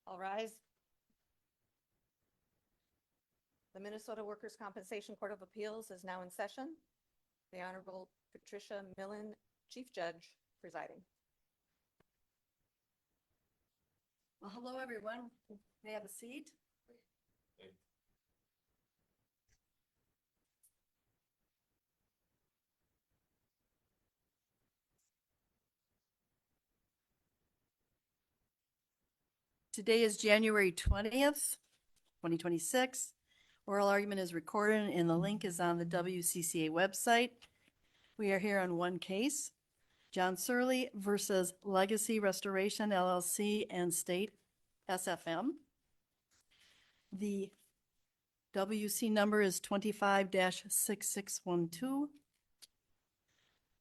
All rise. The Minnesota Workers' Compensation Court of Appeals is now in session. The Honorable Patricia Millen, Chief Judge, presiding. Well, hello, everyone. May I have a seat? Today is January 20th, 2026. Oral argument is recorded and the link is on the WCCA website. We are here on one case, John Searle versus Legacy Restoration LLC and State SFM. The WC number is 25-6612.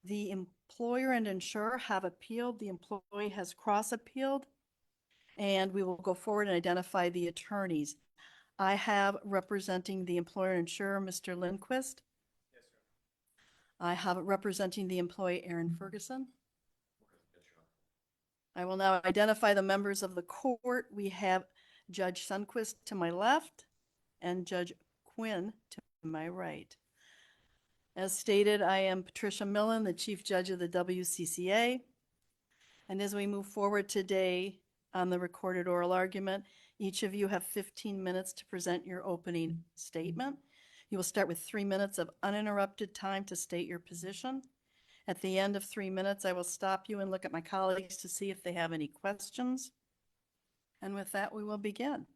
The employer and insurer have appealed. The employee has cross-appealed. And we will go forward and identify the attorneys. I have representing the employer and insurer, Mr. Lindquist. Yes, sir. I have representing the employee, Aaron Ferguson. Yes, sir. I will now identify the members of the court. We have Judge Sundquist to my left and Judge Quinn to my right. As stated, I am Patricia Millen, the Chief Judge of the WCCA. And as we move forward today on the recorded oral argument, each of you have 15 minutes to present your opening statement. You will start with 3 minutes of uninterrupted time to state your position. At the end of 3 minutes, I will stop you and look at my colleagues to see if they have any questions. And with that, we will begin.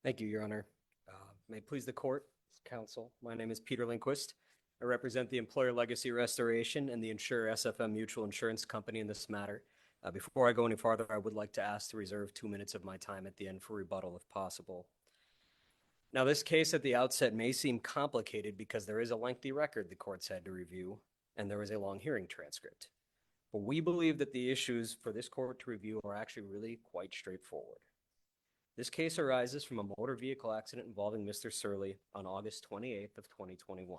Thank you, Your Honor. May it please the court, counsel. My name is Peter Lindquist. I represent the employer Legacy Restoration and the insurer SFM Mutual Insurance Company in this matter. Before I go any farther, I would like to ask to reserve 2 minutes of my time at the end for rebuttal if possible. Now, this case at the outset may seem complicated because there is a lengthy record the court's had to review, and there is a long hearing transcript. But we believe that the issues for this court to review are actually really quite straightforward. This case arises from a motor vehicle accident involving Mr. Searle on August 28th of 2021.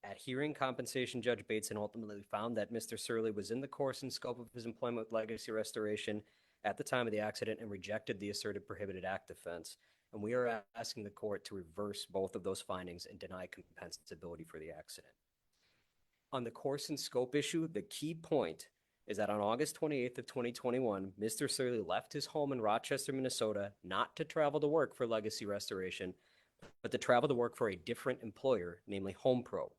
At hearing, compensation Judge Bateson ultimately found that Mr. Searle was in the course and scope of his employment with Legacy Restoration at the time of the accident and rejected the asserted prohibited act defense. And we are asking the court to reverse both of those findings and deny compensability for the accident. On the course and scope issue, the key point is that on August 28th of 2021, Mr. Searle left his home in Rochester, Minnesota, not to travel to work for Legacy Restoration, but to travel to work for a different employer, namely HomePro.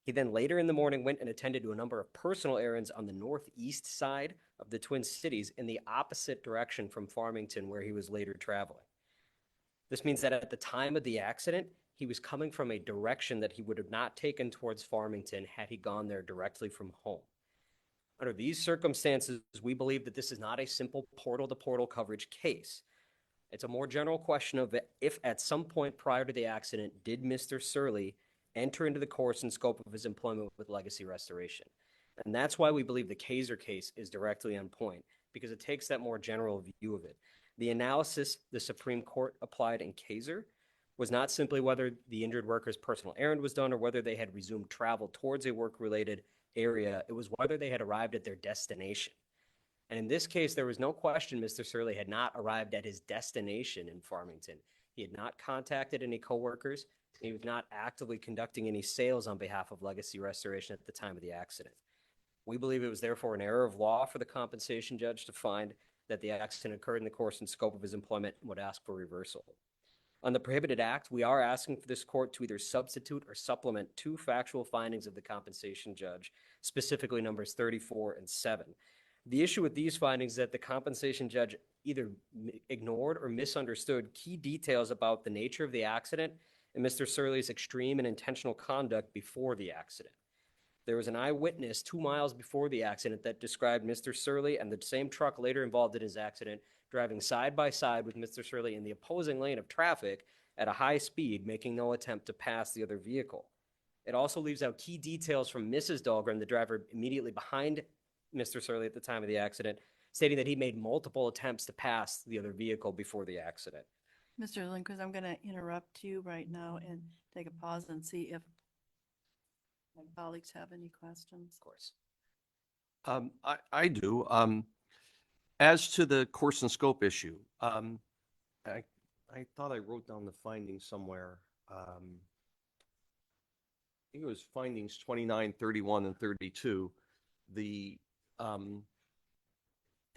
He then later in the morning went and attended to a number of personal errands on the northeast side of the Twin Cities in the opposite direction from Farmington, where he was later traveling. This means that at the time of the accident, he was coming from a direction that he would have not taken towards Farmington had he gone there directly from home. Under these circumstances, we believe that this is not a simple portal-to-portal coverage case. It's a more general question of if at some point prior to the accident did Mr. Searle enter into the course and scope of his employment with Legacy Restoration. And that's why we believe the Kaiser case is directly on point, because it takes that more general view of it. The analysis the Supreme Court applied in Kaiser was not simply whether the injured worker's personal errand was done or whether they had resumed travel towards a work-related area. It was whether they had arrived at their destination. And in this case, there was no question Mr. Searle had not arrived at his destination in Farmington. He had not contacted any coworkers. He was not actively conducting any sales on behalf of Legacy Restoration at the time of the accident. We believe it was therefore an error of law for the compensation judge to find that the accident occurred in the course and scope of his employment and would ask for reversal. On the prohibited act, we are asking for this court to either substitute or supplement two factual findings of the compensation judge, specifically numbers 34 and 7. The issue with these findings is that the compensation judge either ignored or misunderstood key details about the nature of the accident and Mr. Searle's extreme and intentional conduct before the accident. There was an eyewitness 2 miles before the accident that described Mr. Searle and the same truck later involved in his accident driving side by side with Mr. Searle in the opposing lane of traffic at a high speed, making no attempt to pass the other vehicle. It also leaves out key details from Mrs. Dahlgren, the driver immediately behind Mr. Searle at the time of the accident, stating that he made multiple attempts to pass the other vehicle before the accident. Mr. Lindquist, I'm going to interrupt you right now and take a pause and see if my colleagues have any questions. Of course. I do. As to the course and scope issue, I thought I wrote down the findings somewhere. I think it was findings 29, 31, and 32.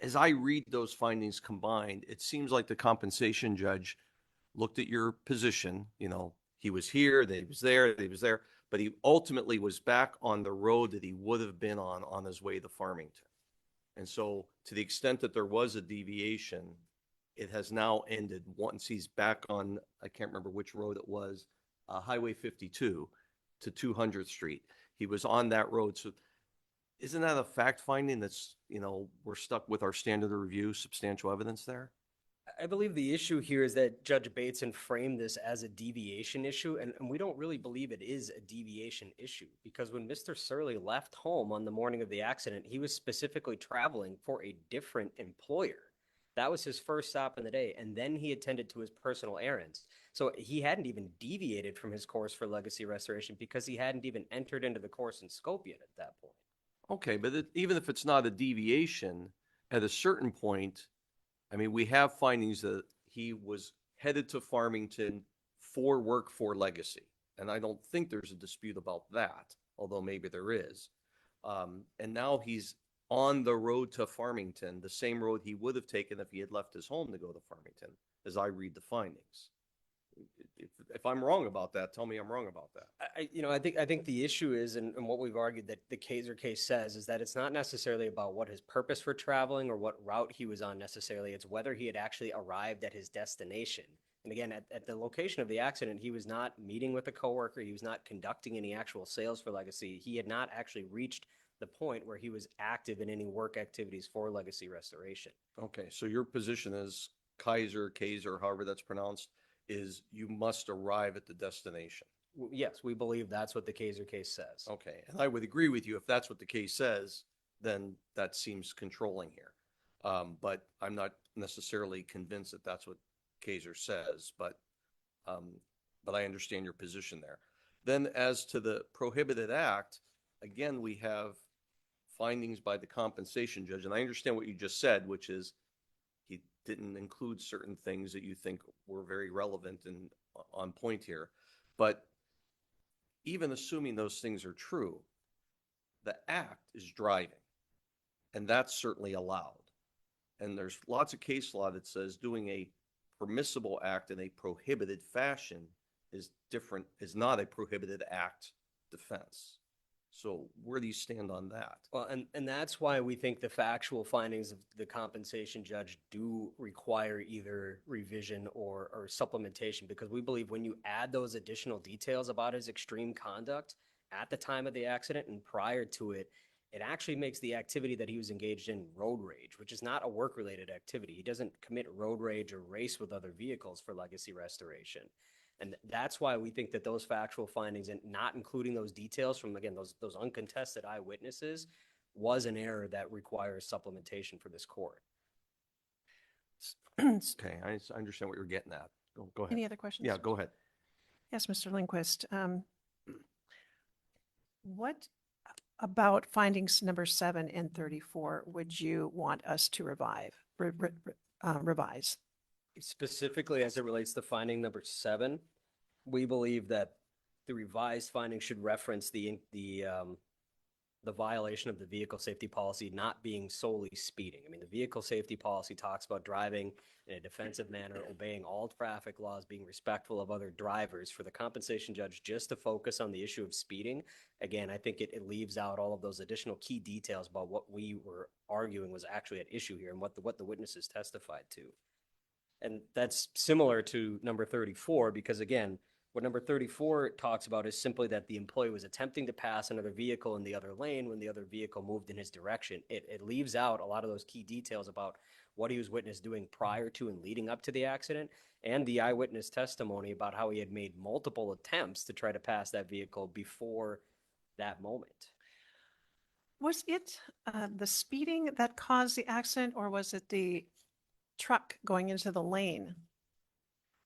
As I read those findings combined, it seems like the compensation judge looked at your position, he was here, that he was there, but he ultimately was back on the road that he would have been on his way to Farmington. And so to the extent that there was a deviation, it has now ended once he's back on, I can't remember which road it was, Highway 52 to 200th Street. He was on that road. So isn't that a fact finding that's, we're stuck with our standard of review, substantial evidence there? I believe the issue here is that Judge Bateson framed this as a deviation issue, and we don't really believe it is a deviation issue, because when Mr. Searle left home on the morning of the accident, he was specifically traveling for a different employer. That was his first stop in the day, and then he attended to his personal errands. So he hadn't even deviated from his course for legacy restoration because he hadn't even entered into the course and scope yet at that point. Okay, but even if it's not a deviation, at a certain point, we have findings that he was headed to Farmington for work for legacy. And I don't think there's a dispute about that, although maybe there is. And now he's on the road to Farmington, the same road he would have taken if he had left his home to go to Farmington, as I read the findings. If I'm wrong about that, tell me I'm wrong about that. I think the issue is, and what we've argued that the Kaiser case says, is that it's not necessarily about what his purpose for traveling or what route he was on necessarily. It's whether he had actually arrived at his destination. And again, at the location of the accident, he was not meeting with a coworker. He was not conducting any actual sales for legacy. He had not actually reached the point where he was active in any work activities for legacy restoration. Okay, so your position is Kaiser, however that's pronounced, is you must arrive at the destination. Yes, we believe that's what the Kaiser case says. Okay, and I would agree with you. If that's what the case says, then that seems controlling here. But I'm not necessarily convinced that that's what Kaiser says, but I understand your position there. Then as to the prohibited act, again, we have findings by the compensation judge, and I understand what you just said, which is he didn't include certain things that you think were very relevant and on point here. But even assuming those things are true, the act is driving, and that's certainly allowed. And there's lots of case law that says doing a permissible act in a prohibited fashion is not a prohibited act defense. So where do you stand on that? Well, and that's why we think the factual findings of the compensation judge do require either revision or supplementation, because we believe when you add those additional details about his extreme conduct at the time of the accident and prior to it, it actually makes the activity that he was engaged in road rage, which is not a work-related activity. He doesn't commit road rage or race with other vehicles for legacy restoration. And that's why we think that those factual findings, and not including those details from, again, those uncontested eyewitnesses, was an error that requires supplementation for this court. Okay, I understand what you're getting at. Go ahead. Any other questions? Yeah, go ahead. Yes, Mr. Lindquist. What about findings number 7 and 34 would you want us to revise? Specifically, as it relates to finding number 7, we believe that the revised finding should reference the violation of the vehicle safety policy not being solely speeding. I mean, the vehicle safety policy talks about driving in a defensive manner, obeying all traffic laws, being respectful of other drivers. For the compensation judge just to focus on the issue of speeding, again, I think it leaves out all of those additional key details about what we were arguing was actually at issue here and what the witnesses testified to. And that's similar to number 34, because again, what number 34 talks about is simply that the employee was attempting to pass another vehicle in the other lane when the other vehicle moved in his direction. It leaves out a lot of those key details about what he was witness doing prior to and leading up to the accident, and the eyewitness testimony about how he had made multiple attempts to try to pass that vehicle before that moment. Was it the speeding that caused the accident, or was it the truck going into the lane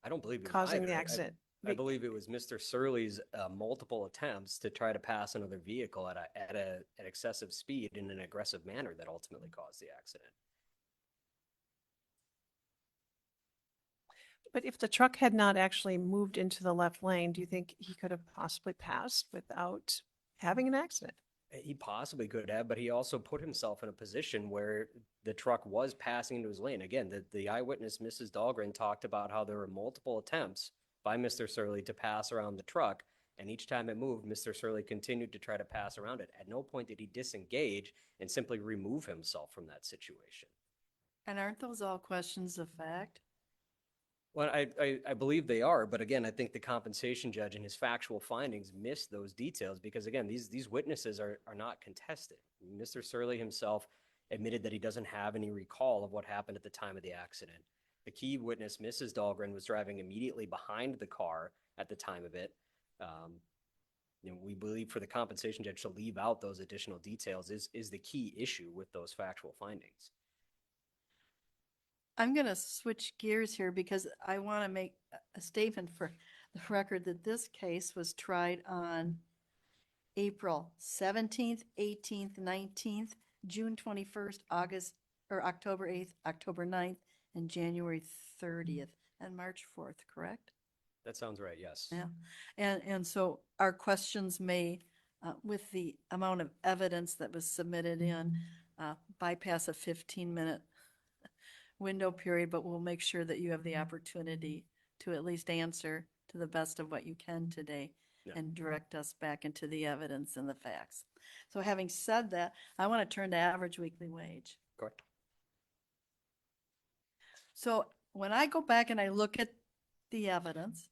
I don't believe it was causing the either. accident? I believe it was Mr. Searle's multiple attempts to try to pass another vehicle at an excessive speed in an aggressive manner that ultimately caused the accident. But if the truck had not actually moved into the left lane, do you think he could have possibly passed without having an accident? He possibly could have, but he also put himself in a position where the truck was passing into his lane. Again, the eyewitness, Mrs. Dahlgren, talked about how there were multiple attempts by Mr. Searle to pass around the truck, and each time it moved, Mr. Searle continued to try to pass around it. At no point did he disengage and simply remove himself from that situation. And aren't those all questions of fact? Well, I believe they are, but again, I think the compensation judge and his factual findings missed those details because, again, these witnesses are not contested. Mr. Searle himself admitted that he doesn't have any recall of what happened at the time of the accident. The key witness, Mrs. Dahlgren, was driving immediately behind the car at the time of it. We believe for the compensation judge to leave out those additional details is the key issue with those factual findings. I'm going to switch gears here because I want to make a statement for the record that this case was tried on April 17th, 18th, 19th, June 21st, October 8th, October 9th, and January 30th, and March 4th, correct? That sounds right, yes. Yeah. And so our questions may, with the amount of evidence that was submitted in, bypass a 15-minute window period, but we'll make sure that you have the opportunity to at least answer to the best of what you can today and direct us back into the evidence and the facts. So having said that, I want to turn to average weekly wage. Correct. So when I go back and I look at the evidence,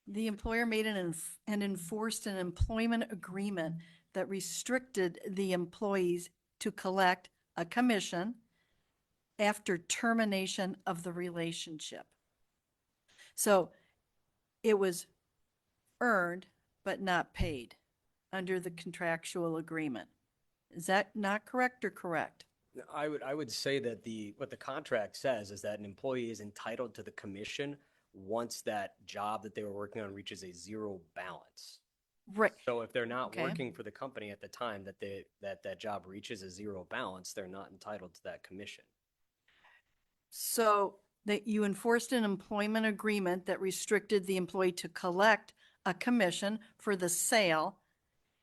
the employer made and enforced an employment agreement that restricted the employees to collect a commission after termination of the relationship. So it was earned but not paid under the contractual agreement. Is that not correct or correct? I would say that what the contract says is that an employee is entitled to the commission once that job that they were working on reaches a zero balance. Right. So if they're not Okay. working for the company at the time that job reaches a zero balance, they're not entitled to that commission. So that you enforced an employment agreement that restricted the employee to collect a commission for the sale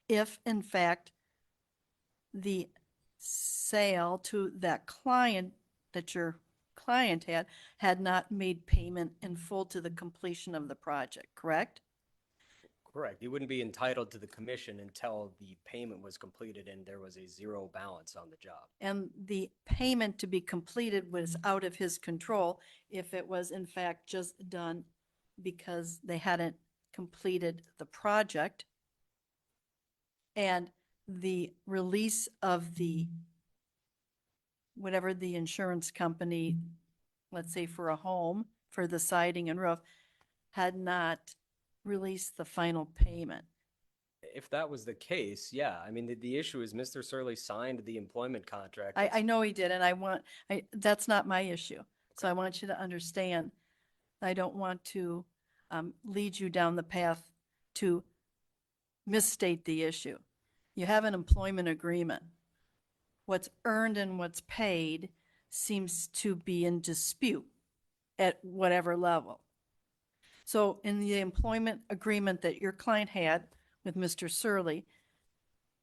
if in fact the sale to that client that your client had not made payment in full to the completion of the project, correct? Correct. You wouldn't be entitled to the commission until the payment was completed and there was a zero balance on the job. And the payment to be completed was out of his control if it was in fact just done because they hadn't completed the project. And the release of the, whatever the insurance company, let's say for a home, for the siding and roof, had not released the final payment. If that was the case, yeah. I mean, the issue is Mr. Searle signed the employment contract. I know he did, and that's not my issue. So I want you to understand, I don't want to lead you down the path to misstate the issue. You have an employment agreement. What's earned and what's paid seems to be in dispute at whatever level. So in the employment agreement that your client had with Mr. Searle,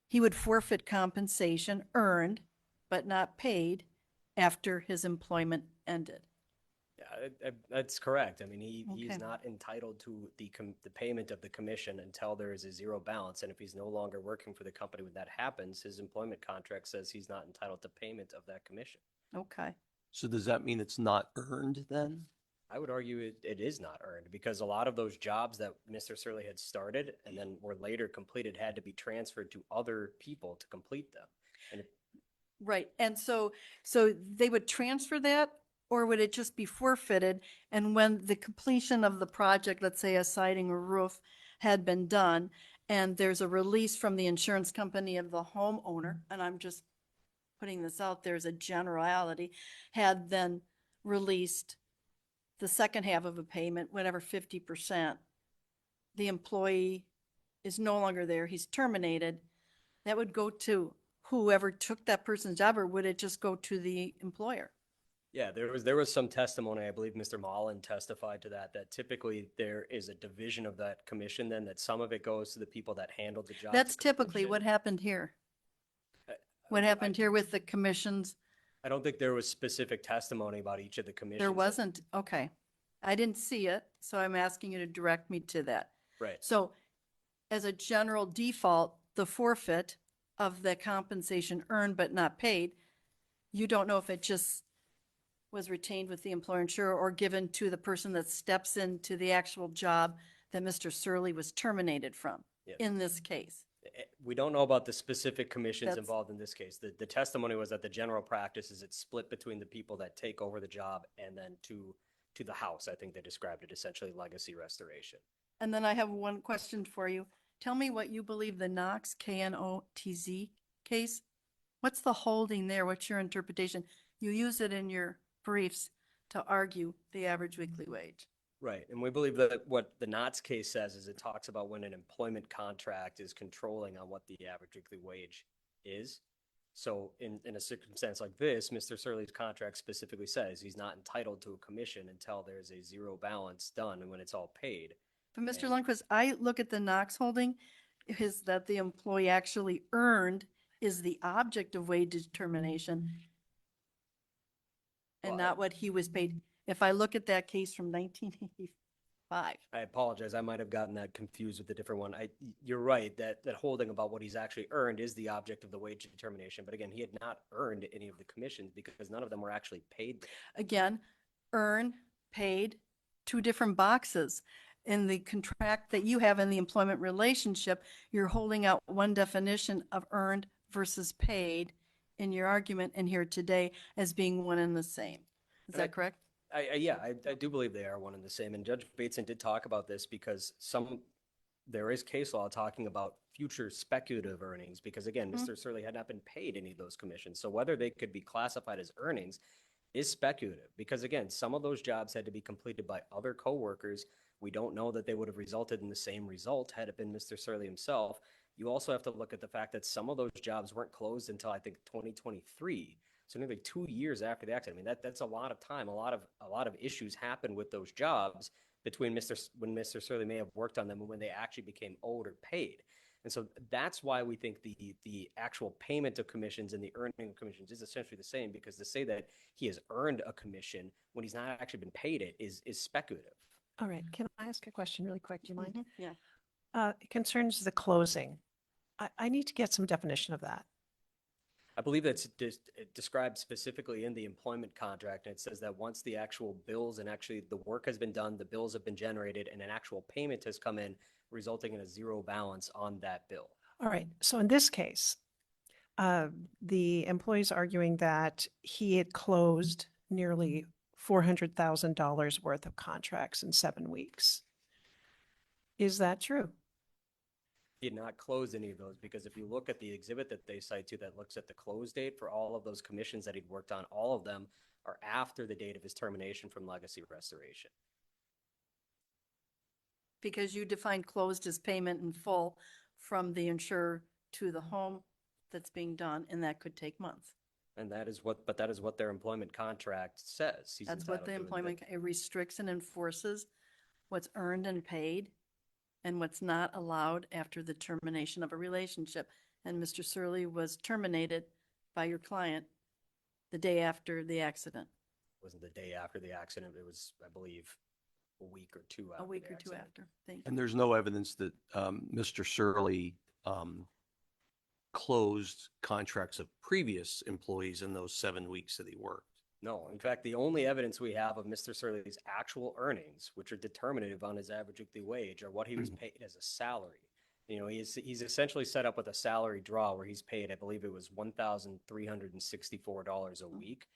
he would forfeit compensation earned but not paid after his employment ended. Yeah, that's correct. I mean, he's Okay. not entitled to the payment of the commission until there is a zero balance. And if he's no longer working for the company when that happens, his employment contract says he's not entitled to payment of that commission. Okay. So does that mean it's not earned then? I would argue it is not earned because a lot of those jobs that Mr. Searle had started and then were later completed had to be transferred to other people to complete them. And Right, and so they would transfer that, or would it just be forfeited? And when the completion of the project, let's say a siding or roof had been done, and there's a release from the insurance company of the homeowner, and I'm just putting this out there as a generality, had then released the second half of a payment, whatever, 50%, the employee is no longer there, he's terminated, that would go to whoever took that person's job, or would it just go to the employer? Yeah, there was some testimony, I believe Mr. Mullen testified to that, that typically there is a division of that commission then, that some of it goes to the people that handled the job. That's to typically completion. what happened here. I- What I- happened here with the commissions, I don't think there was specific testimony about each of the commissions. there wasn't, okay. I didn't see it, so I'm asking you to direct me to that. Right. So as a general default, the forfeit of the compensation earned but not paid, you don't know if it just was retained with the employer insurer or given to the person that steps into the actual job that Mr. Searle was terminated from Yeah. in this case. We don't know about the specific commissions That's- involved in this case. The testimony was that the general practice is it's split between the people that take over the job and then to the house. I think they described it essentially legacy restoration. And then I have one question for you. Tell me what you believe the Knox, K-N-O-T-Z case, what's the holding there? What's your interpretation? You use it in your briefs to argue the average weekly wage. Right, and we believe that what the Knott's case says is it talks about when an employment contract is controlling on what the average weekly wage is. So in a circumstance like this, Mr. Searle's contract specifically says he's not entitled to a commission until there's a zero balance done and when it's all paid. But Mr. And- Lundquist, I look at the Knox holding, is that the employee actually earned is the object of wage determination and Well, not what he was paid. If I look at that case from 1985. I apologize, I might have gotten that confused with a different one. You're right, that holding about what he's actually earned is the object of the wage determination. But again, he had not earned any of the commissions because none of them were actually paid. Again, earn, paid, two different boxes. In the contract that you have in the employment relationship, you're holding out one definition of earned versus paid in your argument in here today as being one and the same. Is And I- that correct? I do believe they are one and the same. And Judge Bateson did talk about this because there is case law talking about future speculative earnings because again, Mr. Searle had not been paid any of those commissions. So whether they could be classified as earnings is speculative because again, some of those jobs had to be completed by other coworkers. We don't know that they would have resulted in the same result had it been Mr. Searle himself. You also have to look at the fact that some of those jobs weren't closed until I think 2023. So nearly 2 years after the accident. I mean, that's a lot of time. A lot of issues happened with those jobs between when Mr. Searle may have worked on them and when they actually became owed or paid. And so that's why we think the actual payment of commissions and the earning of commissions is essentially the same because to say that he has earned a commission when he's not actually been paid it is speculative. All right, can I ask a question really quick? Do you mind? Yeah. It concerns the closing. I need to get some definition of that. I believe that's described specifically in the employment contract, and it says that once the actual bills and actually the work has been done, the bills have been generated, and an actual payment has come in, resulting in a zero balance on that bill. All right, so in this case, the employee's arguing that he had closed nearly $400,000 worth of contracts in 7 weeks. Is that true? He had not closed any of those because if you look at the exhibit that they cite to that looks at the close date for all of those commissions that he'd worked on, all of them are after the date of his termination from legacy restoration. Because you define closed as payment in full from the insurer to the home that's being done, and that could take months. And that is what their employment contract says. He's That's what the entitled to. employment, it restricts and enforces what's earned and paid and what's not allowed after the termination of a relationship. And Mr. Searle was terminated by your client the day after the accident, It wasn't the day after the accident. It was, I believe, a week or two after. a week the or two accident. after. Thank you. And there's no evidence that Mr. Searle closed contracts of previous employees in those 7 weeks that he worked. No, in fact, the only evidence we have of Mr. Searle's actual earnings, which are determinative on his average weekly wage, are what he was paid as a salary. He's essentially set up with a salary draw where he's paid, I believe it was $1,364 a week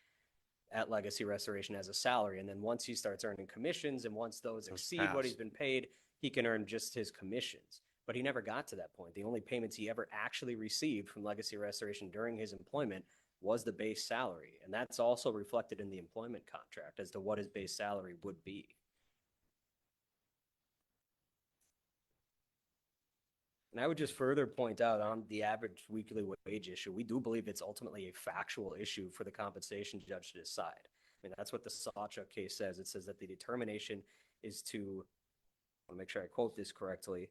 at Legacy Restoration as a salary. And then once he starts earning commissions and once those exceed what he's been paid, he can earn just his commissions. But he never got to that point. The only payments he ever actually received from Legacy Restoration during his employment was the base salary. And that's also reflected in the employment contract as to what his base salary would be. And I would just further point out on the average weekly wage issue, we do believe it's ultimately a factual issue for the compensation judge to decide. I mean, that's what the Sawchuk case says. It says that the determination is to, I want to make sure I quote this correctly,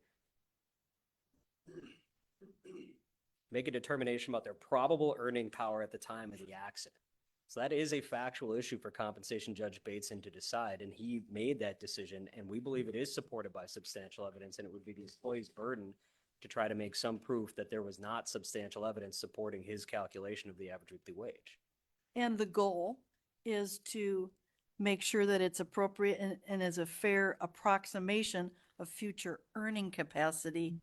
make a determination about their probable earning power at the time of the accident. So that is a factual issue for compensation judge Bateson to decide, and he made that decision, and we believe it is supported by substantial evidence, and it would be the employee's burden to try to make some proof that there was not substantial evidence supporting his calculation of the average weekly wage. And the goal is to make sure that it's appropriate and is a fair approximation of future earning capacity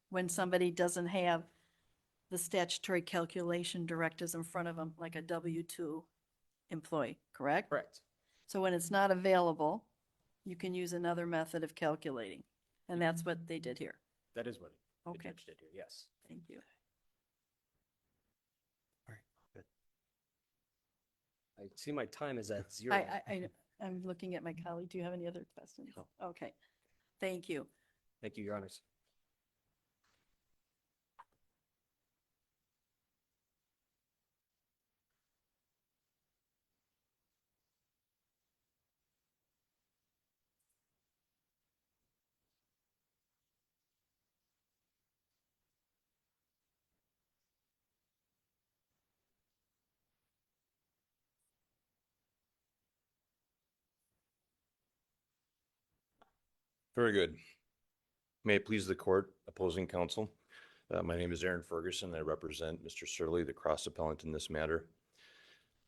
when somebody doesn't have the statutory calculation directives in front of them, like a W-2 employee, correct? Correct. So when it's not available, you can use another method of calculating. And that's what they did here. That is what the Okay. judge did here, yes. Thank you. I see my time is at 0. I'm looking at my colleague. Do you have any other questions? No. Okay. Thank you. Thank you, Your Honors. Very good. May it please the court, opposing counsel. My name is Aaron Ferguson. I represent Mr. Searle, the cross appellant in this matter.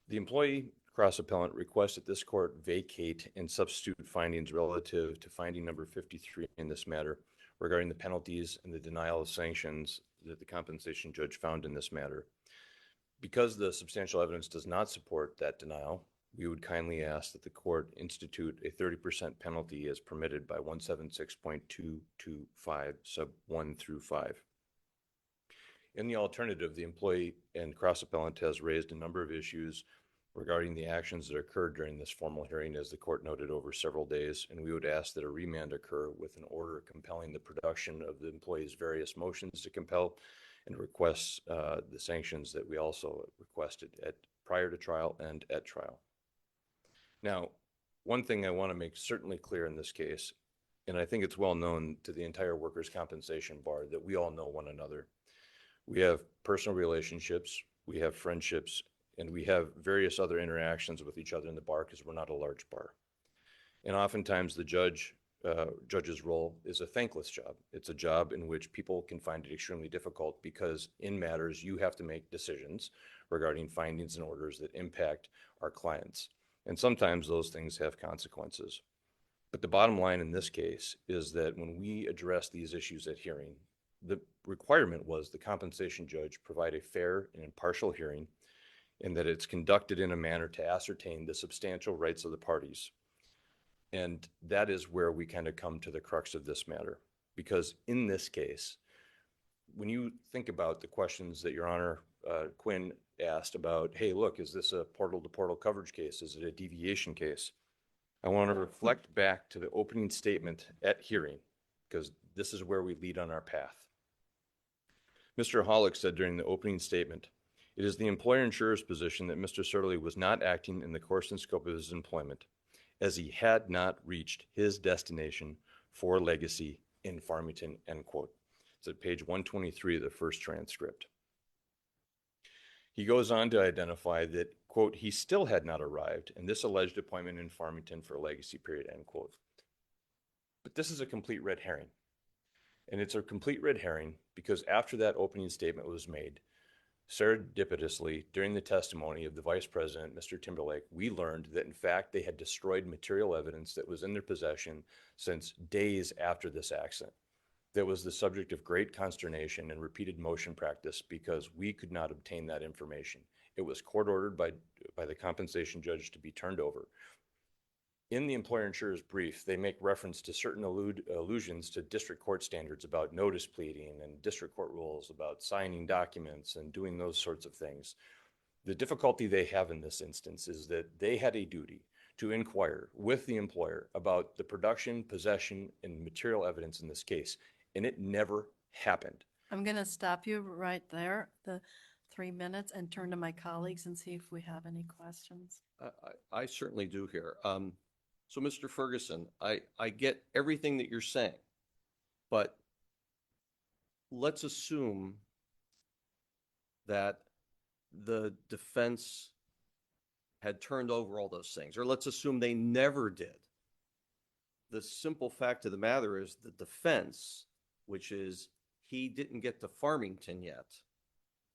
The employee cross appellant requests that this court vacate and substitute findings relative to finding number 53 in this matter regarding the penalties and the denial of sanctions that the compensation judge found in this matter. Because the substantial evidence does not support that denial, we would kindly ask that the court institute a 30% penalty as permitted by 176.225 sub 1 through 5. In the alternative, the employee and cross appellant has raised a number of issues regarding the actions that occurred during this formal hearing, as the court noted, over several days, and we would ask that a remand occur with an order compelling the production of the employee's various motions to compel and requests the sanctions that we also requested prior to trial and at trial. Now, one thing I want to make certainly clear in this case, and I think it's well known to the entire workers' compensation bar, that we all know one another. We have personal relationships, we have friendships, and we have various other interactions with each other in the bar because we're not a large bar. And oftentimes the judge's role is a thankless job. It's a job in which people can find it extremely difficult because in matters you have to make decisions regarding findings and orders that impact our clients. And sometimes those things have consequences. But the bottom line in this case is that when we address these issues at hearing, the requirement was the compensation judge provide a fair and impartial hearing, and that it's conducted in a manner to ascertain the substantial rights of the parties. And that is where we kind of come to the crux of this matter. Because in this case, when you think about the questions that Your Honor Quinn asked about, hey, look, is this a portal-to-portal coverage case? Is it a deviation case? I want to reflect back to the opening statement at hearing, because this is where we lead on our path. Mr. Hollick said during the opening statement, it is the employer-insurer's position that Mr. Searle was not acting in the course and scope of his employment, as he had not reached his destination for legacy in Farmington, end quote. It's at page 123 of the first transcript. He goes on to identify that, quote, he still had not arrived in this alleged appointment in Farmington for a legacy period, end quote. But this is a complete red herring. And it's a complete red herring because after that opening statement was made, serendipitously, during the testimony of the Vice President, Mr. Timberlake, we learned that in fact they had destroyed material evidence that was in their possession since days after this accident. that was the subject of great consternation and repeated motion practice because we could not obtain that information. It was court ordered by the compensation judge to be turned over. In the employer insurer's brief, they make reference to certain allusions to district court standards about notice pleading and district court rules about signing documents and doing those sorts of things. The difficulty they have in this instance is that they had a duty to inquire with the employer about the production, possession, and material evidence in this case, and it never happened. I'm going to stop you right there, the 3 minutes, and turn to my colleagues and see if we have any questions. I certainly do here. So Mr. Ferguson, I get everything that you're saying, but let's assume that the defense had turned over all those things, or let's assume they never did. The simple fact of the matter is the defense, which is he didn't get to Farmington yet,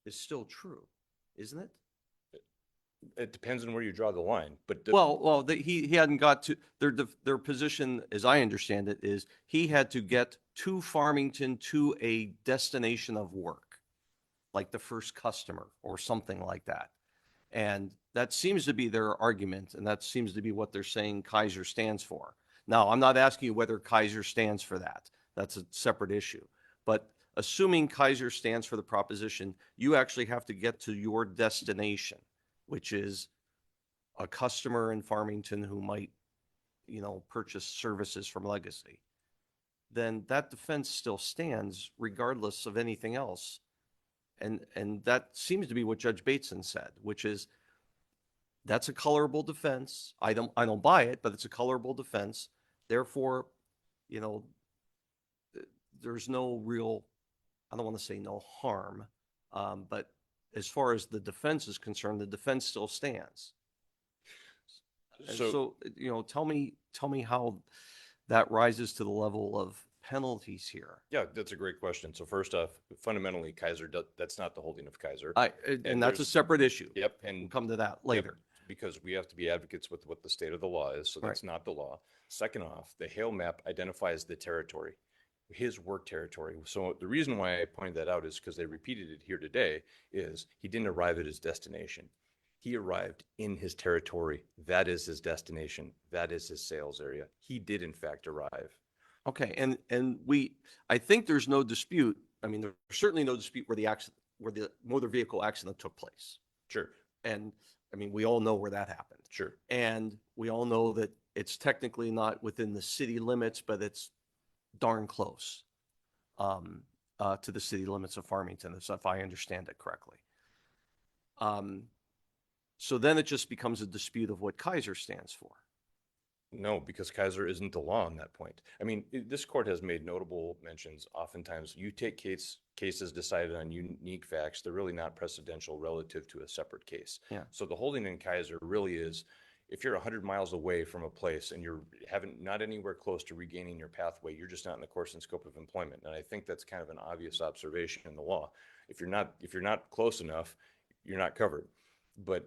is still true, isn't it? It depends on where you draw the line, but He hadn't got to their position, as I understand it, is he had to get to Farmington to a destination of work, like the first customer or something like that. And that seems to be their argument, and that seems to be what they're saying Kaiser stands for. Now, I'm not asking you whether Kaiser stands for that. That's a separate issue. But assuming Kaiser stands for the proposition, you actually have to get to your destination, which is a customer in Farmington who might, purchase services from Legacy, then that defense still stands regardless of anything else. And that seems to be what Judge Bateson said, which is that's a colorable defense. I don't buy it, but it's a colorable defense. Therefore, there's no real, I don't want to say no harm, but as far as the defense is concerned, the defense still stands. So tell me how that rises to the level of penalties here. yeah, that's a great question. So first off, fundamentally, that's not the holding of Kaiser. And that's a there's- separate issue. Yep. We'll And come to that later. because we have to be advocates with what the state of the law is. So that's not the law. Second off, the Hale map identifies the territory, his work territory. So the reason why I pointed that out is because they repeated it here today is he didn't arrive at his destination. He arrived in his territory. That is his destination. That is his sales area. He did in fact arrive. Okay, and I think there's no dispute. I mean, there's certainly no dispute where the motor vehicle accident took place. Sure. And I mean, we all know where that happened. Sure. And we all know that it's technically not within the city limits, but it's darn close to the city limits of Farmington, if I understand it correctly. So then it just becomes a dispute of what Kaiser stands for. No, because Kaiser isn't the law on that point. I mean, this court has made notable mentions. Oftentimes, you take cases decided on unique facts. They're really not precedential relative to a separate case. Yeah. So the holding in Kaiser really is, if you're 100 miles away from a place and you're not anywhere close to regaining your pathway, you're just not in the course and scope of employment. And I think that's kind of an obvious observation in the law. If you're not close enough, you're not covered. But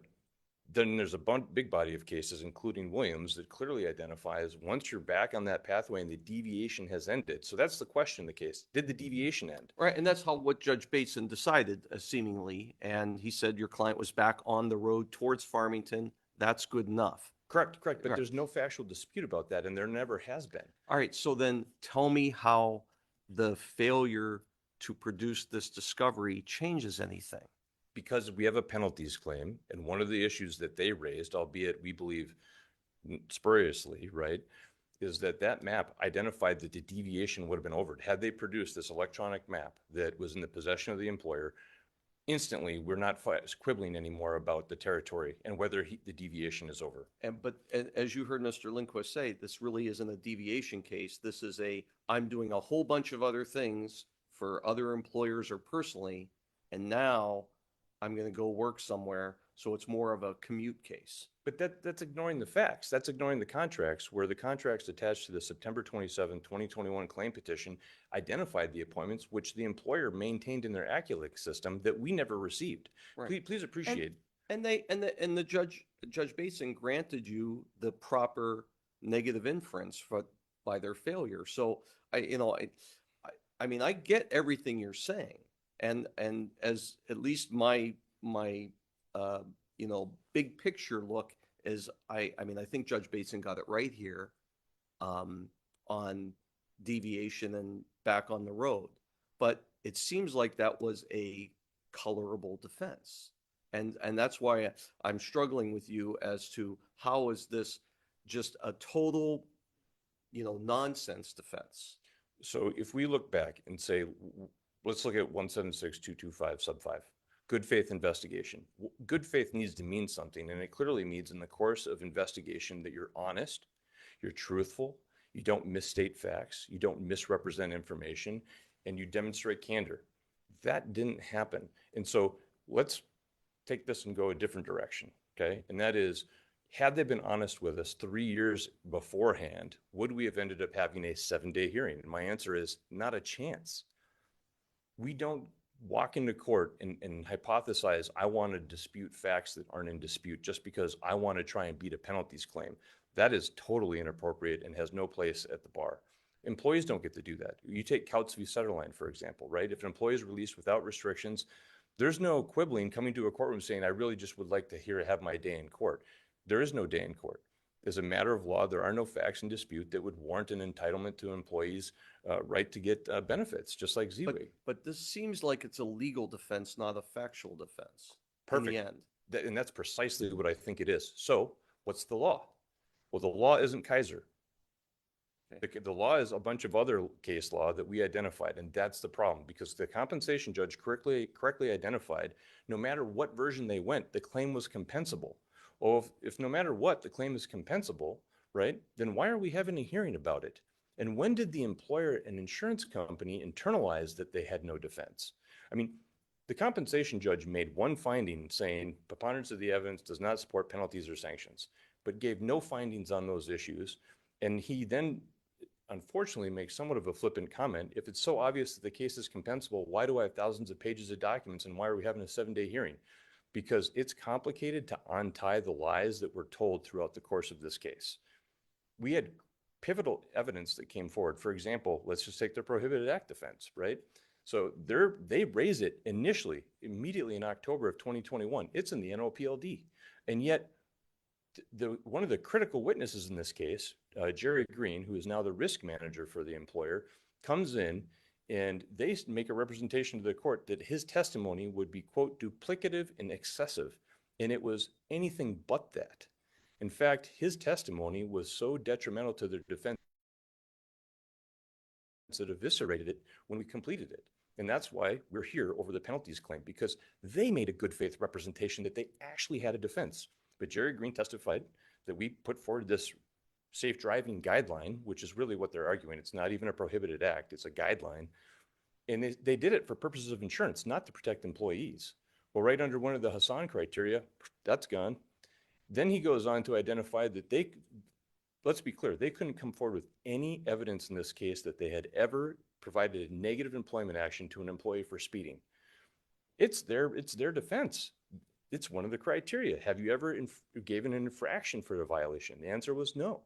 then there's a big body of cases, including Williams, that clearly identifies once you're back on that pathway and the deviation has ended. So that's the question in the case. Did the deviation end? Right, and that's what Judge Bateson decided, seemingly. And he said your client was back on the road towards Farmington. That's good enough. Correct. But Right. there's no factual dispute about that, and there never has been. All right, so then tell me how the failure to produce this discovery changes anything. Because we have a penalties claim, and one of the issues that they raised, albeit we believe spuriously, right, is that map identified that the deviation would have been over. Had they produced this electronic map that was in the possession of the employer, instantly we're not quibbling anymore about the territory and whether the deviation is over. But as you heard Mr. Lindquist say, this really isn't a deviation case. This is I'm doing a whole bunch of other things for other employers or personally, and now I'm going to go work somewhere. So it's more of a commute case. But that's ignoring the facts. That's ignoring the contracts, where the contracts attached to the September 27, 2021 claim petition identified the appointments which the employer maintained in their Acculic system that we never received. Right. Please appreciate. And the Judge Bateson granted you the proper negative inference by their failure. So I mean, I get everything you're saying. And as at least my, big picture look is I mean, I think Judge Bateson got it right here, on deviation and back on the road. But it seems like that was a colorable defense. And that's why I'm struggling with you as to how is this just a total, nonsense defense? So if we look back and say, let's look at 176.225 sub 5, good faith investigation. Good faith needs to mean something, and it clearly means in the course of investigation that you're honest, you're truthful, you don't misstate facts, you don't misrepresent information, and you demonstrate candor. That didn't happen. And so let's take this and go a different direction, okay? And that is, had they been honest with us 3 years beforehand, would we have ended up having a 7-day hearing? And my answer is not a chance. We don't walk into court and hypothesize, I want to dispute facts that aren't in dispute just because I want to try and beat a penalties claim. That is totally inappropriate and has no place at the bar. Employees don't get to do that. You take Couts v. Sutherland, for example, right? If an employee is released without restrictions, there's no quibbling coming to a courtroom saying, I really just would like to have my day in court. There is no day in court. As a matter of law, there are no facts in dispute that would warrant an entitlement to employees' right to get benefits, just like Z-Wing. But this seems like it's a legal defense, not a factual defense. Perfect. In the end. And that's precisely what I think it is. So what's the law? Well, the law isn't Kaiser. Okay. The law is a bunch of other case law that we identified, and that's the problem, because the compensation judge correctly identified no matter what version they went, the claim was compensable. Well, if no matter what, the claim is compensable, right, then why are we having a hearing about it? And when did the employer and insurance company internalize that they had no defense? I mean, the compensation judge made one finding saying preponderance of the evidence does not support penalties or sanctions, but gave no findings on those issues. And he then unfortunately makes somewhat of a flippant comment. If it's so obvious that the case is compensable, why do I have thousands of pages of documents and why are we having a 7-day hearing? Because it's complicated to untie the lies that were told throughout the course of this case. We had pivotal evidence that came forward. For example, let's just take the prohibited act defense, right? So they raise it immediately in October of 2021. It's in the NOPLD. And yet one of the critical witnesses in this case, Jerry Green, who is now the risk manager for the employer, comes in and they make a representation to the court that his testimony would be, quote, duplicative and excessive. And it was anything but that. In fact, his testimony was so detrimental to their defense that eviscerated it when we completed it. And that's why we're here over the penalties claim, because they made a good faith representation that they actually had a defense. But Jerry Green testified that we put forward this safe driving guideline, which is really what they're arguing. It's not even a prohibited act, it's a guideline. And they did it for purposes of insurance, not to protect employees. Well, right under one of the Hassan criteria, that's gone. Then he goes on to identify that let's be clear, they couldn't come forward with any evidence in this case that they had ever provided a negative employment action to an employee for speeding. It's their defense. It's one of the criteria. Have you ever given an infraction for a violation? The answer was no.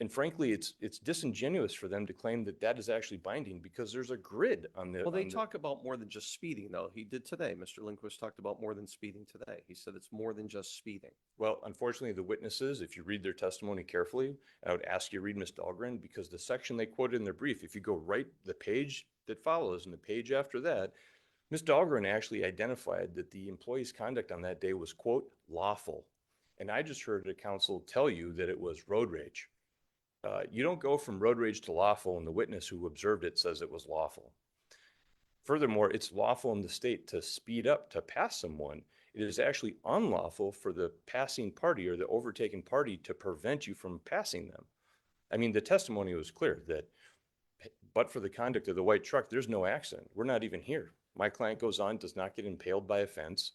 And frankly, it's disingenuous for them to claim that that is actually binding, because there's a grid on the. Well, they talk about more than just speeding, though. He did today. Mr. Lindquist talked about more than speeding today. He said it's more than just speeding. Well, unfortunately, the witnesses, if you read their testimony carefully, I would ask you to read Ms. Dahlgren, because the section they quoted in their brief, if you go right the page that follows and the page after that, Ms. Dahlgren actually identified that the employee's conduct on that day was, quote, lawful. And I just heard a counsel tell you that it was road rage. You don't go from road rage to lawful and the witness who observed it says it was lawful. Furthermore, it's lawful in the state to speed up to pass someone. It is actually unlawful for the passing party or the overtaken party to prevent you from passing them. I mean, the testimony was clear that, but for the conduct of the white truck, there's no accident. We're not even here. My client goes on, does not get impaled by a fence,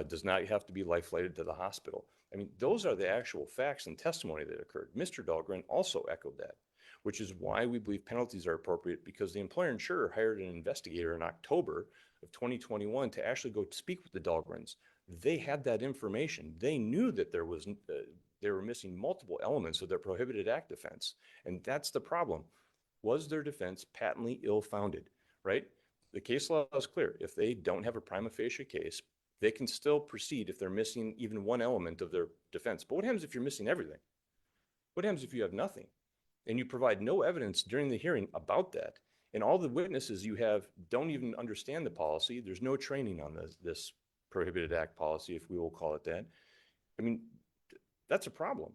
does not have to be life-flighted to the hospital. I mean, those are the actual facts and testimony that occurred. Mr. Dahlgren also echoed that, which is why we believe penalties are appropriate, because the employer insurer hired an investigator in October of 2021 to actually go speak with the Dahlgrens. They had that information. They knew that they were missing multiple elements of their prohibited act defense. And that's the problem. Was their defense patently ill-founded? right? The case law is clear. If they don't have a prima facie case, they can still proceed if they're missing even one element of their defense. But what happens if you're missing everything? What happens if you have nothing and you provide no evidence during the hearing about that? And all the witnesses you have don't even understand the policy. There's no training on this prohibited act policy, if we will call it that. I mean, that's a problem.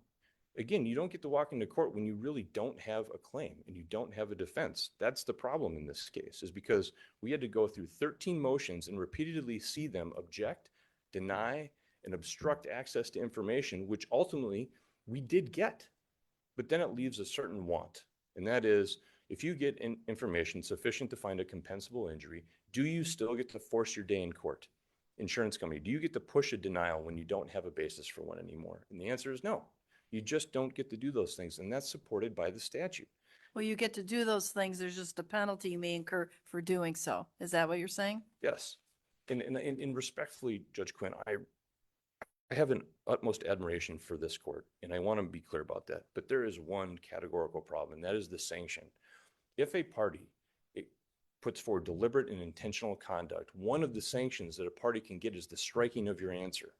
Again, you don't get to walk into court when you really don't have a claim and you don't have a defense. That's the problem in this case, is because we had to go through 13 motions and repeatedly see them object, deny, and obstruct access to information, which ultimately we did get. But then it leaves a certain want, and that is, if you get information sufficient to find a compensable injury, do you still get to force your day in court? Insurance company, do you get to push a denial when you don't have a basis for one anymore? And the answer is no. You just don't get to do those things, and that's supported by the statute. Well, you get to do those things. There's just a penalty you may incur for doing so. Is that what you're saying? Yes. And respectfully, Judge Quinn, I have an utmost admiration for this court, and I want to be clear about that. But there is one categorical problem, and that is the sanction. If a party puts forward deliberate and intentional conduct, one of the sanctions that a party can get is the striking of your answer.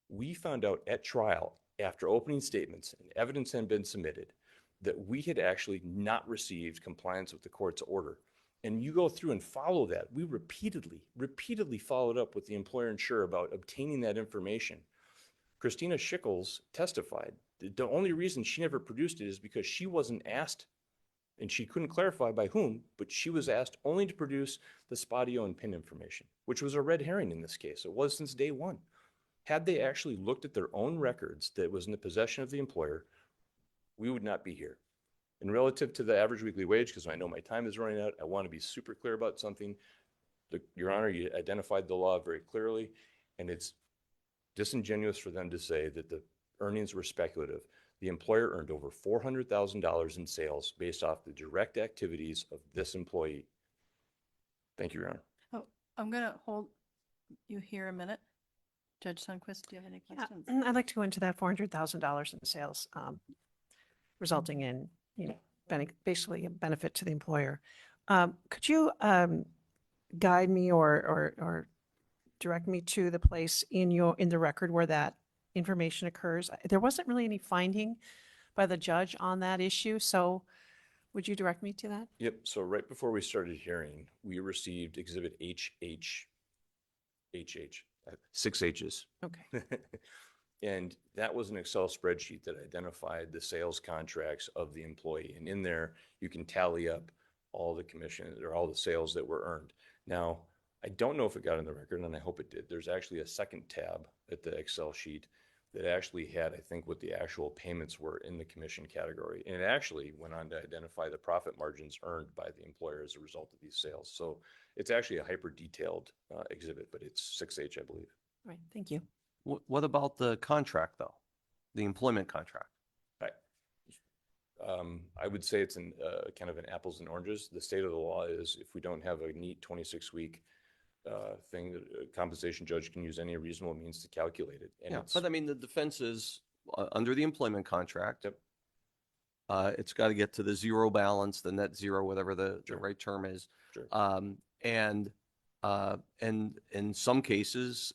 We found out at trial, after opening statements and evidence had been submitted, that we had actually not received compliance with the court's order. And you go through and follow that. We repeatedly followed up with the employer insurer about obtaining that information. Christina Schickles testified. The only reason she never produced it is because she wasn't asked, and she couldn't clarify by whom, but she was asked only to produce the Spadio and PIN information, which was a red herring in this case. It was since day one. Had they actually looked at their own records that was in the possession of the employer, we would not be here. And relative to the average weekly wage, because I know my time is running out, I want to be super clear about something. Your Honor, you identified the law very clearly, and it's disingenuous for them to say that the earnings were speculative. The employer earned over $400,000 in sales based off the direct activities of this employee. Thank you, Your Honor. Oh, I'm going to hold you here a minute. Judge Sundquist, do you have any questions? I'd like to go into that $400,000 in sales, resulting in, basically a benefit to the employer. Could you guide me or direct me to the place in the record where that information occurs? There wasn't really any finding by the judge on that issue, so would you direct me to that? Yep. So right before we started hearing, we received Exhibit HH, 6 H's. Okay. And that was an Excel spreadsheet that identified the sales contracts of the employee. And in there, you can tally up all the commissions or all the sales that were earned. Now, I don't know if it got in the record, and I hope it did. There's actually a second tab at the Excel sheet that actually had, I think, what the actual payments were in the commission category. And it actually went on to identify the profit margins earned by the employer as a result of these sales. So it's actually a hyper detailed exhibit, but it's 6H, I believe. Right, thank you. What about the contract, though? The employment contract? I would say it's kind of an apples and oranges. The state of the law is if we don't have a neat 26-week thing, a compensation judge can use any reasonable means to calculate it. And Yeah, it's, but I mean, the defense is under the employment contract. Yep. It's got to get to the zero balance, the net zero, whatever the Sure. right term is. Sure. And in some cases,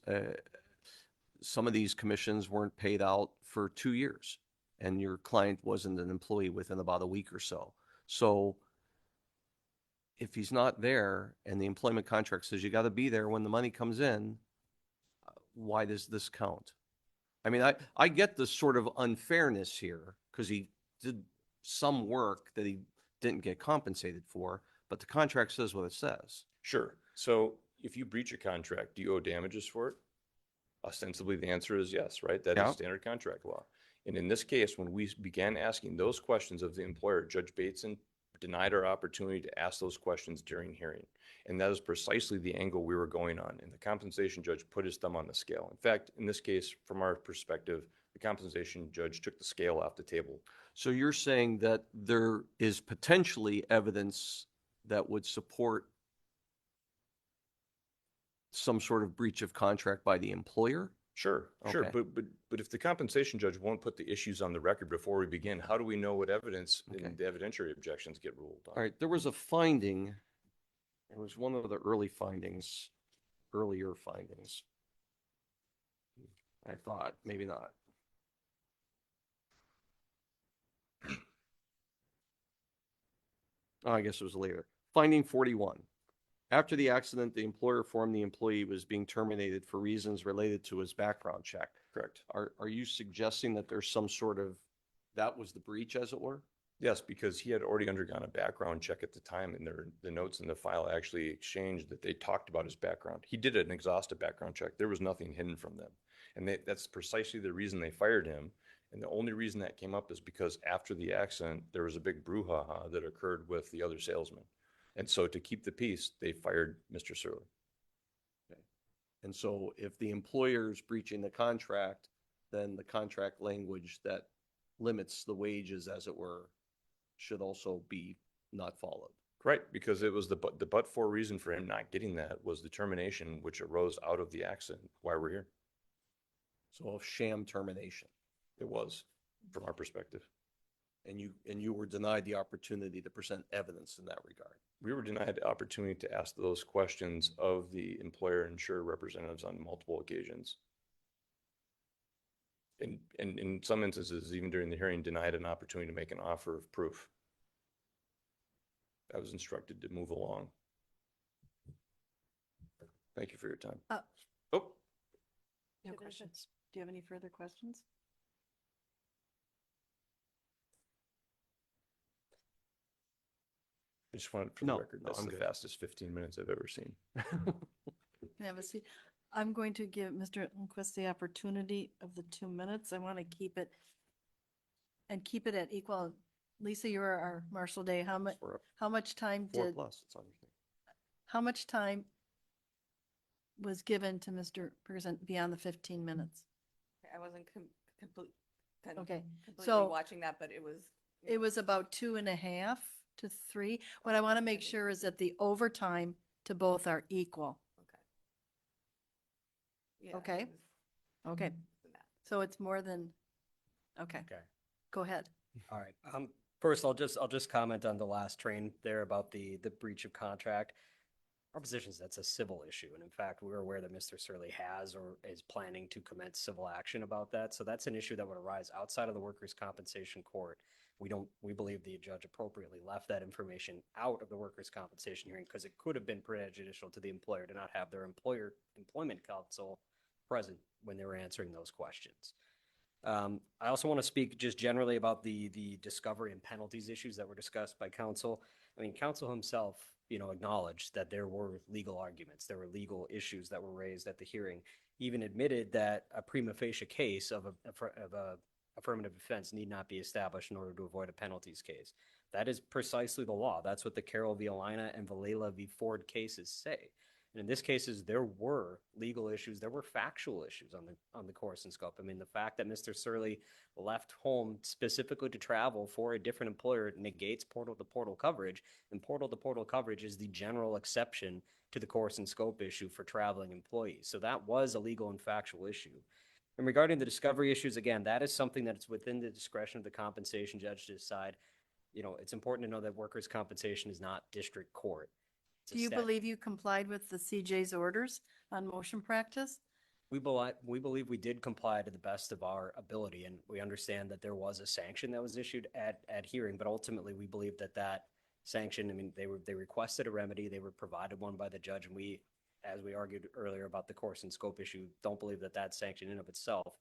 some of these commissions weren't paid out for 2 years, and your client wasn't an employee within about a week or so. So if he's not there and the employment contract says you got to be there when the money comes in, why does this count? I mean, I get the sort of unfairness here because he did some work that he didn't get compensated for, but the contract says what it says. Sure. So if you breach a contract, do you owe damages for it? Ostensibly, the answer is yes, right? That Yeah. is standard contract law. And in this case, when we began asking those questions of the employer, Judge Bateson denied our opportunity to ask those questions during hearing. And that is precisely the angle we were going on. And the compensation judge put his thumb on the scale. In fact, in this case, from our perspective, the compensation judge took the scale off the table. So you're saying that there is potentially evidence that would support some sort of breach of contract by the employer? Sure, sure. Okay. But if the compensation judge won't put the issues on the record before we begin, how do we know what evidence Okay. in the evidentiary objections get ruled on? All right, there was a finding. It was one of the earlier findings. I thought, maybe not. Oh, I guess it was later. Finding 41. After the accident, the employer informed the employee was being terminated for reasons related to his background check. Correct. Are you suggesting that there's some sort of, that was the breach, as it were? Yes, because he had already undergone a background check at the time, and the notes in the file actually exchanged that they talked about his background. He did an exhaustive background check. There was nothing hidden from them. And that's precisely the reason they fired him. And the only reason that came up is because after the accident, there was a big brouhaha that occurred with the other salesman. And so to keep the peace, they fired Mr. Searle. And so if the employer's breaching the contract, then the contract language that limits the wages, as it were, should also be not followed. Right, because it was the but-for reason for him not getting that was the termination which arose out of the accident, why we're here. So a sham termination. It was, from our perspective. And you were denied the opportunity to present evidence in that regard. We were denied the opportunity to ask those questions of the employer insurer representatives on multiple occasions. And in some instances, even during the hearing, denied an opportunity to make an offer of proof. I was instructed to move along. Thank you for your time. Uh, Oh, No Do questions. you have any further questions? I just wanted for No, the record, no, that's I'm the good. fastest 15 minutes I've ever seen. Can I have a seat? I'm going to give Mr. Lindquist the opportunity of the 2 minutes. I want to keep it at equal. Lisa, you're our Marshall Day. How much time Four did, plus, it's on your thing. how much time was given to Mr. Person beyond the 15 minutes? I wasn't Okay, completely so- watching that, but it was. It was about 2.5 to 3. What I want to make sure is that the overtime to both are equal. Okay. Yeah, Okay. it was Okay, the math. so it's more than, okay, Okay. go ahead. All right. First, I'll just comment on the last train there about the breach of contract. Our position is that's a civil issue, and in fact, we're aware that Mr. Searle has or is planning to commence civil action about that. So that's an issue that would arise outside of the workers' compensation court. We believe the judge appropriately left that information out of the workers' compensation hearing because it could have been prejudicial to the employer to not have their employment counsel present when they were answering those questions. I also want to speak just generally about the discovery and penalties issues that were discussed by counsel. I mean, counsel himself, acknowledged that there were legal arguments, there were legal issues that were raised at the hearing, even admitted that a prima facie case of a affirmative defense need not be established in order to avoid a penalties case. That is precisely the law. That's what the Carroll v. Alina and Valela v. Ford cases say. And in this cases, there were legal issues, there were factual issues on the course and scope. I mean, the fact that Mr. Searle left home specifically to travel for a different employer negates portal-to-portal coverage, and portal-to-portal coverage is the general exception to the course and scope issue for traveling employees. So that was a legal and factual issue. And regarding the discovery issues, again, that is something that's within the discretion of the compensation judge to decide. It's important to know that workers' compensation is not district court. It's a Do you stat- believe you complied with the CJ's orders on motion practice? We believe we did comply to the best of our ability, and we understand that there was a sanction that was issued at hearing, but ultimately we believe that sanction, I mean, they requested a remedy, they were provided one by the judge, and we, as we argued earlier about the course and scope issue, don't believe that sanction in of itself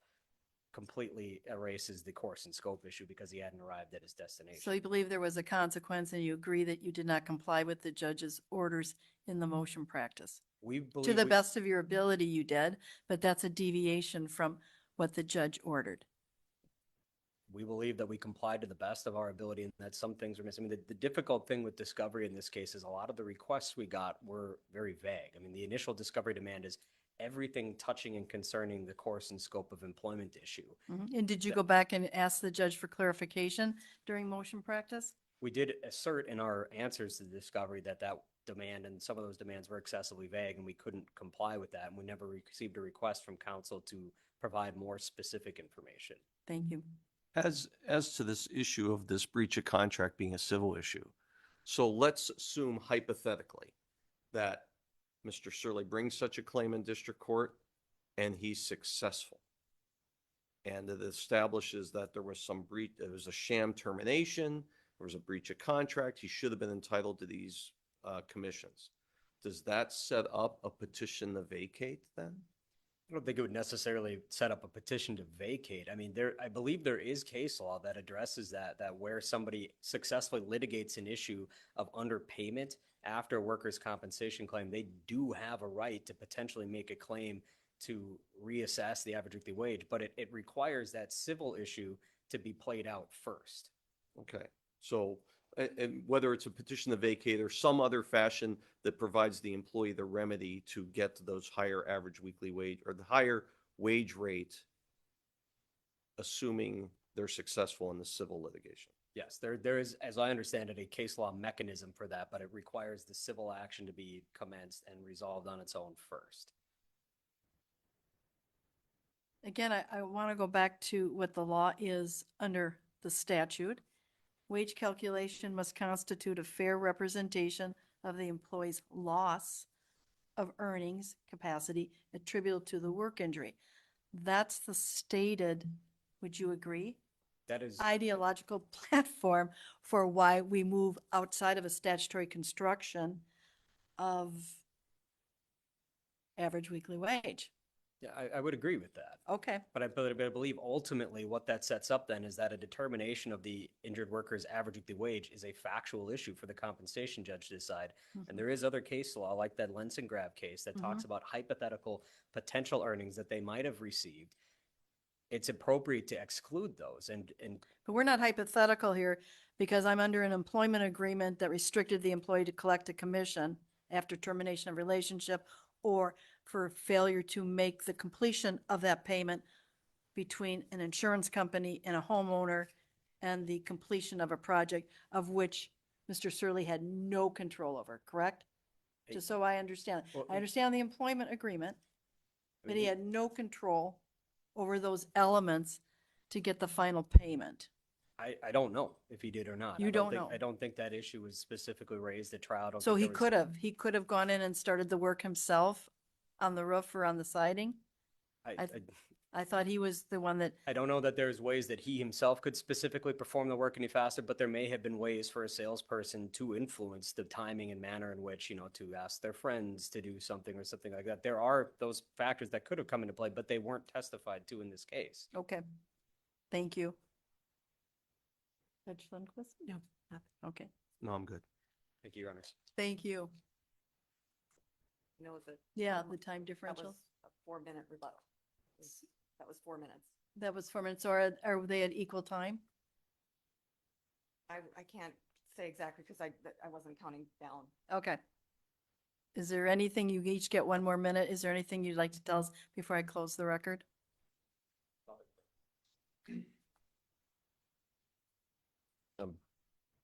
completely erases the course and scope issue because he hadn't arrived at his destination. So you believe there was a consequence and you agree that you did not comply with the judge's orders in the motion practice? We believe To the best of your ability, you did, but that's a deviation from what the judge ordered. We believe that we complied to the best of our ability and that some things were missing. I mean, the difficult thing with discovery in this case is a lot of the requests we got were very vague. I mean, the initial discovery demand is everything touching and concerning the course and scope of employment issue. Mhm. And did you go back and ask the judge for clarification during motion practice? We did assert in our answers to the discovery that demand, and some of those demands were excessively vague, and we couldn't comply with that. And we never received a request from council to provide more specific information. Thank you. As to this issue of this breach of contract being a civil issue, so let's assume hypothetically that Mr. Searle brings such a claim in district court and he's successful. And it establishes that there was some breach, there was a sham termination, there was a breach of contract, he should have been entitled to these commissions. Does that set up a petition to vacate then? I don't think it would necessarily set up a petition to vacate. I mean, I believe there is case law that addresses that where somebody successfully litigates an issue of underpayment after a workers' compensation claim, they do have a right to potentially make a claim to reassess the average weekly wage, but it requires that civil issue to be played out first. Okay, so, and whether it's a petition to vacate or some other fashion that provides the employee the remedy to get to those higher average weekly wage or the higher wage rate, assuming they're successful in the civil litigation. Yes, there is, as I understand it, a case law mechanism for that, but it requires the civil action to be commenced and resolved on its own first. Again, I want to go back to what the law is under the statute. Wage calculation must constitute a fair representation of the employee's loss of earnings capacity attributable to the work injury. That's the stated, would you agree? That is, Ideological platform for why we move outside of a statutory construction of average weekly wage. yeah, I would agree with that. Okay, But I believe ultimately what that sets up then is that a determination of the injured worker's average weekly wage is a factual issue for the compensation judge to decide. And there is other case law like that Lenson Grab case that talks about hypothetical potential earnings that they might have received. It's appropriate to exclude those and but we're not hypothetical here because I'm under an employment agreement that restricted the employee to collect a commission after termination of relationship or for failure to make the completion of that payment between an insurance company and a homeowner and the completion of a project of which Mr. Searle had no control over, correct? Just so I understand. Well, I understand the employment agreement, I but mean, he had no control over those elements to get the final payment. I don't know if he did or not. You don't know. I don't think that issue was specifically raised at trial. I don't So think he there was- could have gone in and started the work himself on the roof or on the siding? I I thought he was the one that, I don't know that there's ways that he himself could specifically perform the work any faster, but there may have been ways for a salesperson to influence the timing and manner in which, to ask their friends to do something or something like that. There are those factors that could have come into play, but they weren't testified to in this case. okay. Thank you. Judge Lundquist? No, nothing. Okay, No, I'm good. Thank you, Your Honors. thank you. No, the. Yeah, the time That differential. was a 4-minute rebuttal. That was 4 minutes. That was 4 minutes, or are they at equal time? I can't say exactly because I wasn't counting down. Okay. Is there anything, you each get 1 more minute, is there anything you'd like to tell us before I close the record?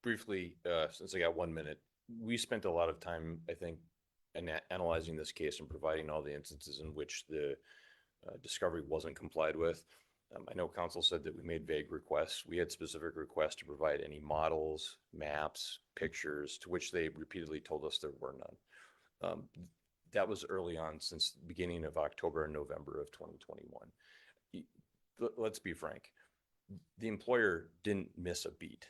Briefly, since I got 1 minute, we spent a lot of time, I think, analyzing this case and providing all the instances in which the discovery wasn't complied with. I know counsel said that we made vague requests. We had specific requests to provide any models, maps, pictures, to which they repeatedly told us there were none. That was early on, since the beginning of October and November of 2021. Let's be frank. The employer didn't miss a beat.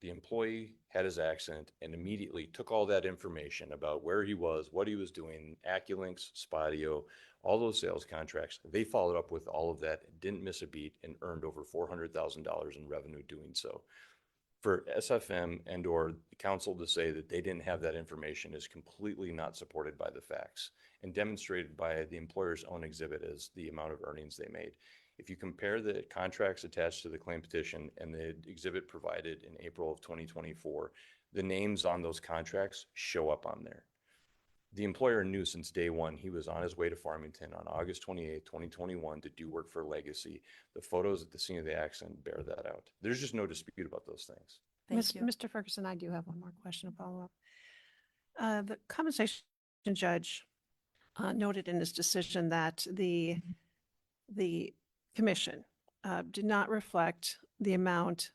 The employee had his accident and immediately took all that information about where he was, what he was doing, Acculinks, Spodio, all those sales contracts. They followed up with all of that, didn't miss a beat, and earned over $400,000 in revenue doing so. For SFM and or the council to say that they didn't have that information is completely not supported by the facts and demonstrated by the employer's own exhibit as the amount of earnings they made. If you compare the contracts attached to the claim petition and the exhibit provided in April of 2024, the names on those contracts show up on there. The employer knew since day one he was on his way to Farmington on August 28, 2021 to do work for Legacy. The photos at the scene of the accident bear that out. There's just no dispute about those things. Thank you. Mr. Ferguson, I do have one more question to follow up. The compensation judge noted in his decision that the commission did not reflect the amount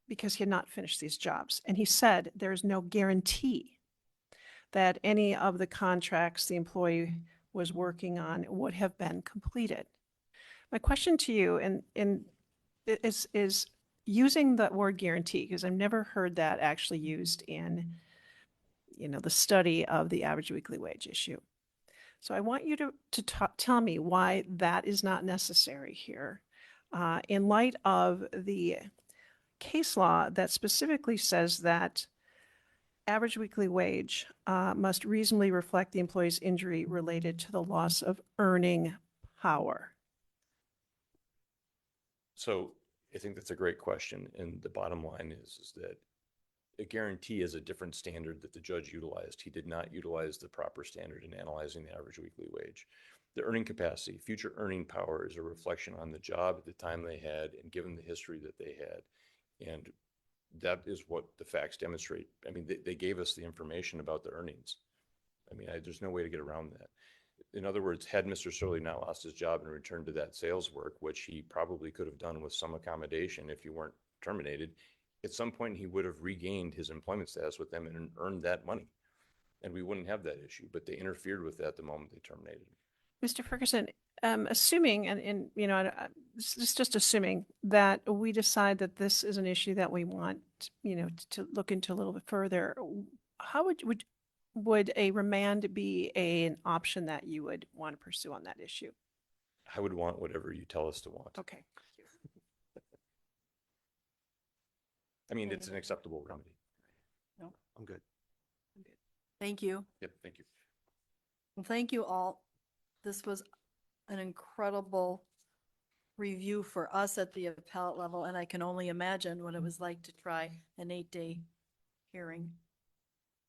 because he had not finished these jobs. And he said there is no guarantee that any of the contracts the employee was working on would have been completed. My question to you is using the word guarantee, because I've never heard that actually used in, the study of the average weekly wage issue. So I want you to tell me why that is not necessary here, in light of the case law that specifically says that average weekly wage must reasonably reflect the employee's injury related to the loss of earning power. So I think that's a great question. And the bottom line is that a guarantee is a different standard that the judge utilized. He did not utilize the proper standard in analyzing the average weekly wage. The earning capacity, future earning power, is a reflection on the job at the time they had and given the history that they had. And that is what the facts demonstrate. I mean, they gave us the information about the earnings. I mean, there's no way to get around that. In other words, had Mr. Searle not lost his job and returned to that sales work, which he probably could have done with some accommodation if you weren't terminated, at some point he would have regained his employment status with them and earned that money. And we wouldn't have that issue, but they interfered with that the moment they terminated him. Mr. Ferguson, assuming, just assuming that we decide that this is an issue that we want, to look into a little bit further, how would a remand be an option that you would want to pursue on that issue? I would want whatever you tell us to want. Okay. I mean, it's an acceptable remedy. I'm good. Thank you. Yep, thank you. Well, thank you all. This was an incredible review for us at the appellate level, and I can only imagine what it was like to try an 8-day hearing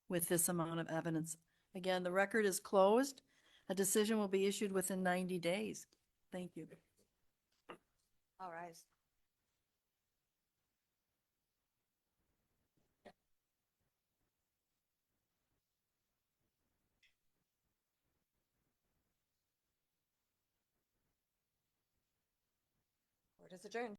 with this amount of evidence. Again, the record is closed. A decision will be issued within 90 days. Thank you. All rise. Court is adjourned.